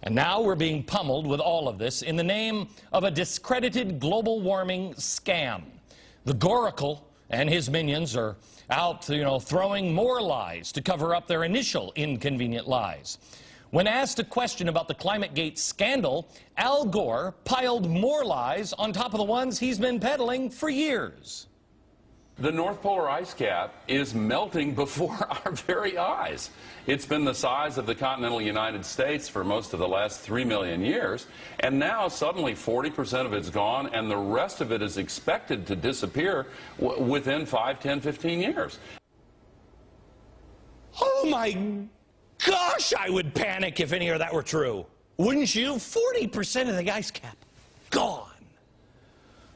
And now we're being pummeled with all of this in the name of a discredited global warming scam. The Goracle and his minions are out, throwing more lies to cover up their initial inconvenient lies. When asked a question about the ClimateGate scandal, Al Gore piled more lies on top of the ones he's been peddling for years. The North Polar ice cap is melting before our very eyes. It's been the size of the continental United States for most of the last 3 million years, and now suddenly 40% of it's gone, and the rest of it is expected to disappear within 5, 10, 15 years. Oh my gosh, I would panic if any of that were true. Wouldn't you? 40% of the ice cap gone.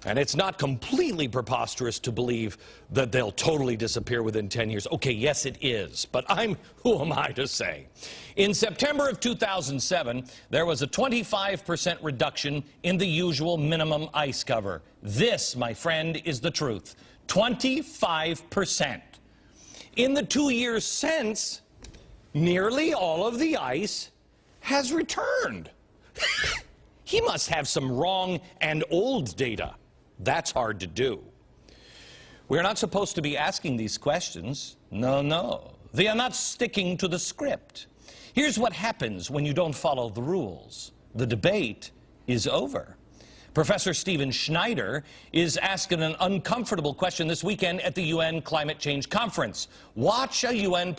And it's not completely preposterous to believe that they'll totally disappear within 10 years. Okay, yes, it is. But who am I to say? In September of 2007, there was a 25% reduction in the usual minimum ice cover. This, my friend, is the truth. 25%. In the 2 years since, nearly all of the ice has returned. He must have some wrong and old data. That's hard to do. We're not supposed to be asking these questions. No, no. They are not sticking to the script. Here's what happens when you don't follow the rules. The debate is over. Professor Stephen Schneider is asking an uncomfortable question this weekend at the UN Climate Change Conference. Watch a UN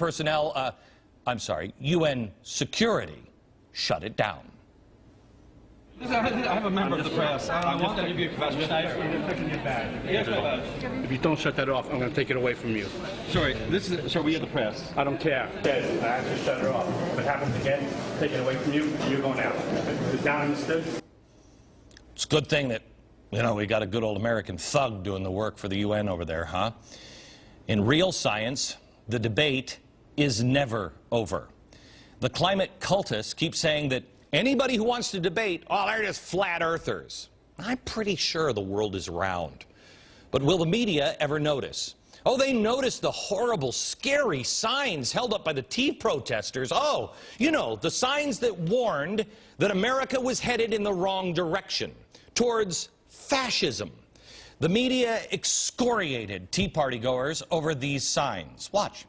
UN security shut it down. I have a member of the press. I want to give you a question. If you don't shut that off, I'm going to take it away from you. Sorry, sir, we have the press. I don't care. I have to shut it off. If it happens again, take it away from you, you're going out. Is that understood? It's a good thing that, we got a good old American thug doing the work for the UN over there, huh? In real science, the debate is never over. The climate cultists keep saying that anybody who wants to debate, they're just flat earthers. I'm pretty sure the world is round. But will the media ever notice? They notice the horrible, scary signs held up by the tea protesters. The signs that warned that America was headed in the wrong direction, towards fascism. The media excoriated Tea Party goers over these signs. Watch.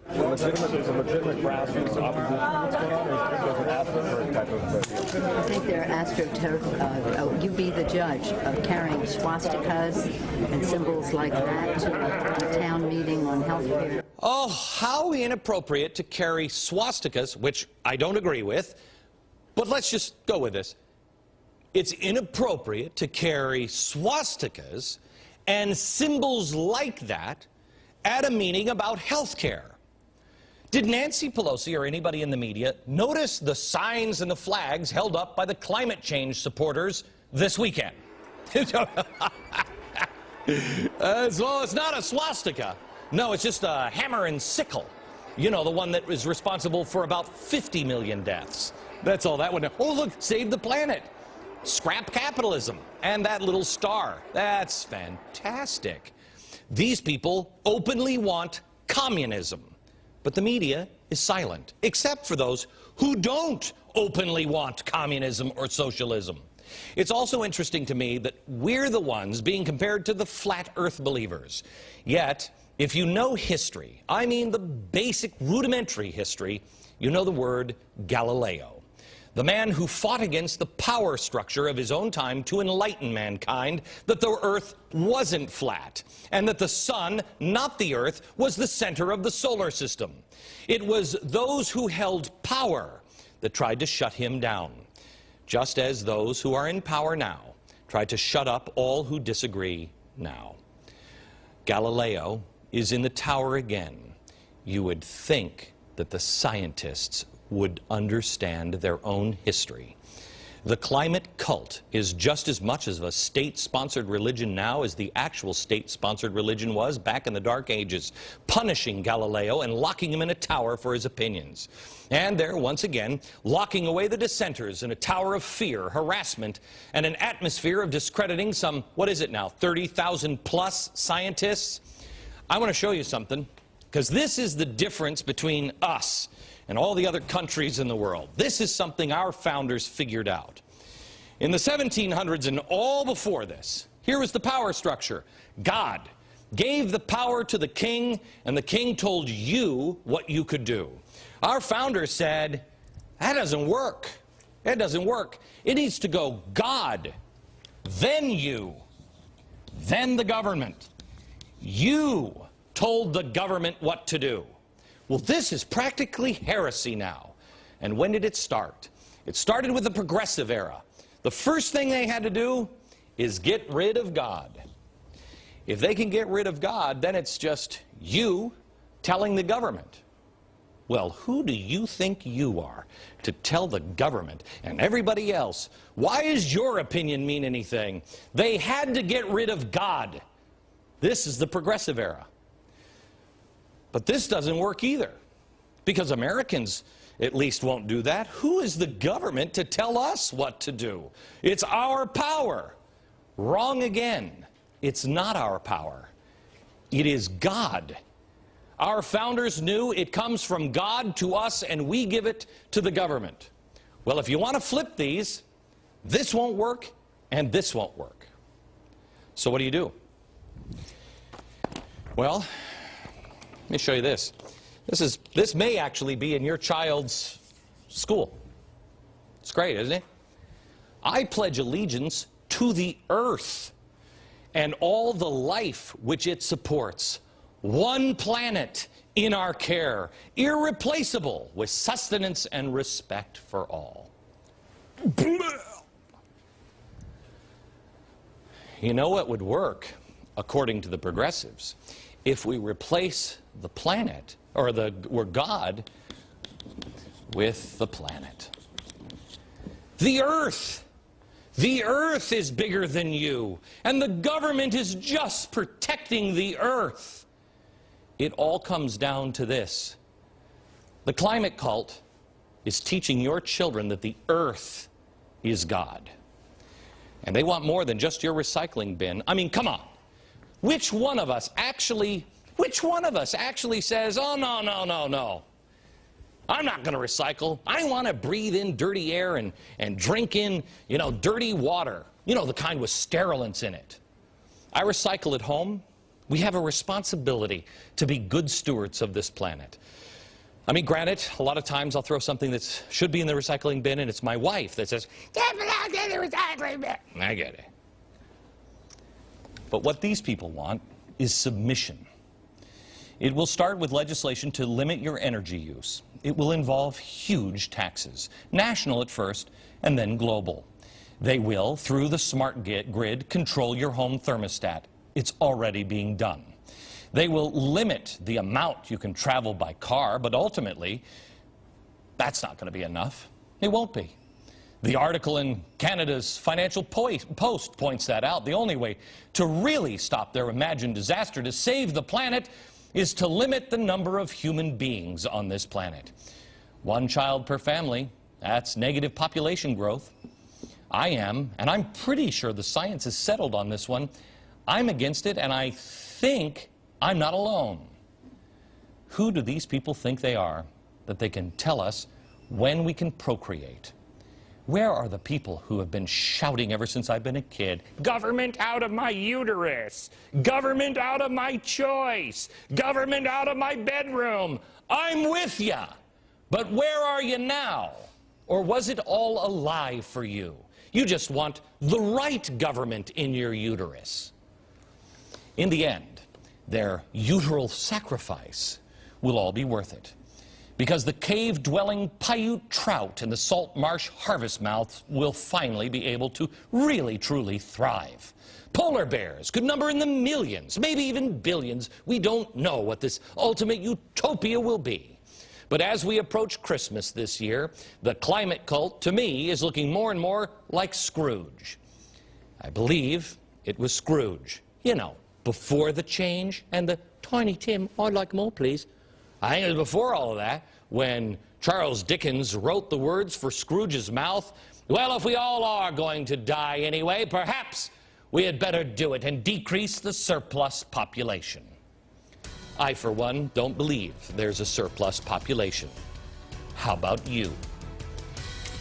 There's a legitimate grassroots opposition. What's going on? Or type of I think they're astroturf. You be the judge of carrying swastikas and symbols like that to a town meeting on health care. How inappropriate to carry swastikas, which I don't agree with, but let's just go with this. It's inappropriate to carry swastikas and symbols like that at a meeting about health care. Did Nancy Pelosi or anybody in the media notice the signs and the flags held up by the climate change supporters this weekend? Well, it's not a swastika. No, it's just a hammer and sickle. The one that was responsible for about 50 million deaths. That's all that would. Look, save the planet. Scrap capitalism. And that little star. That's fantastic. These people openly want communism. But the media is silent, except for those who don't openly want communism or socialism. It's also interesting to me that we're the ones being compared to the flat earth believers. Yet, if you know history, I mean the basic rudimentary history, you know the word Galileo. The man who fought against the power structure of his own time to enlighten mankind that the earth wasn't flat, and that the sun, not the earth, was the center of the solar system. It was those who held power that tried to shut him down, just as those who are in power now try to shut up all who disagree now. Galileo is in the tower again. You would think that the scientists would understand their own history. The climate cult is just as much of a state-sponsored religion now as the actual state-sponsored religion was back in the Dark Ages, punishing Galileo and locking him in a tower for his opinions. And they're, once again, locking away the dissenters in a tower of fear, harassment, and an atmosphere of discrediting some, 30,000 plus scientists? I want to show you something, because this is the difference between us and all the other countries in the world. This is something our founders figured out. In the 1700s and all before this, here was the power structure. God gave the power to the king, and the king told you what you could do. Our founders said, that doesn't work. It doesn't work. It needs to go God, then you, then the government. You told the government what to do. Well, this is practically heresy now. And when did it start? It started with the progressive era. The first thing they had to do is get rid of God. If they can get rid of God, then it's just you telling the government. Well, who do you think you are to tell the government and everybody else, why does your opinion mean anything? They had to get rid of God. This is the progressive era. But this doesn't work either, because Americans at least won't do that. Who is the government to tell us what to do? It's our power. Wrong again. It's not our power. It is God. Our founders knew it comes from God to us, and we give it to the government. Well, if you want to flip these, this won't work, and this won't work. So what do you do? Well, let me show you this. This may actually be in your child's school. It's great, isn't it? I pledge allegiance to the earth and all the life which it supports. One planet in our care, irreplaceable, with sustenance and respect for all. You know what would work, according to the progressives, if we replace the planet, or God, with the planet. The earth! The earth is bigger than you, and the government is just protecting the earth. It all comes down to this. The climate cult is teaching your children that the earth is God. And they want more than just your recycling bin. I mean, come on. Which one of us actually says, oh, no, no, no, no. I'm not going to recycle. I want to breathe in dirty air and drink in, dirty water. The kind with sterilants in it. I recycle at home. We have a responsibility to be good stewards of this planet. I mean, granted, a lot of times I'll throw something that should be in the recycling bin, and it's my wife that says, that belongs in the recycling bin. I get it. But what these people want is submission. It will start with legislation to limit your energy use. It will involve huge taxes, national at first, and then global. They will, through the smart grid, control your home thermostat. It's already being done. They will limit the amount you can travel by car, but ultimately, that's not going to be enough. It won't be. The article in Canada's Financial Post points that out. The only way to really stop their imagined disaster, to save the planet, is to limit the number of human beings on this planet. One child per family, that's negative population growth. I am, and I'm pretty sure the science is settled on this one, I'm against it, and I think I'm not alone. Who do these people think they are, that they can tell us when we can procreate? Where are the people who have been shouting ever since I've been a kid, government out of my uterus, government out of my choice, government out of my bedroom? I'm with ya. But where are you now? Or was it all a lie for you? You just want the right government in your uterus. In the end, their uteral sacrifice will all be worth it, because the cave-dwelling Paiute trout and the salt marsh harvest mouths will finally be able to really, truly thrive. Polar bears could number in the millions, maybe even billions. We don't know what this ultimate utopia will be. But as we approach Christmas this year, the climate cult, to me, is looking more and more like Scrooge. I believe it was Scrooge, before the change and the Tiny Tim, I'd like more, please. I think it was before all of that, when Charles Dickens wrote the words for Scrooge's mouth, well, if we all are going to die anyway, perhaps we had better do it and decrease the surplus population. I, for one, don't believe there's a surplus population. How about you?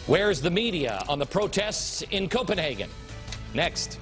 Where's the media on the protests in Copenhagen? Next.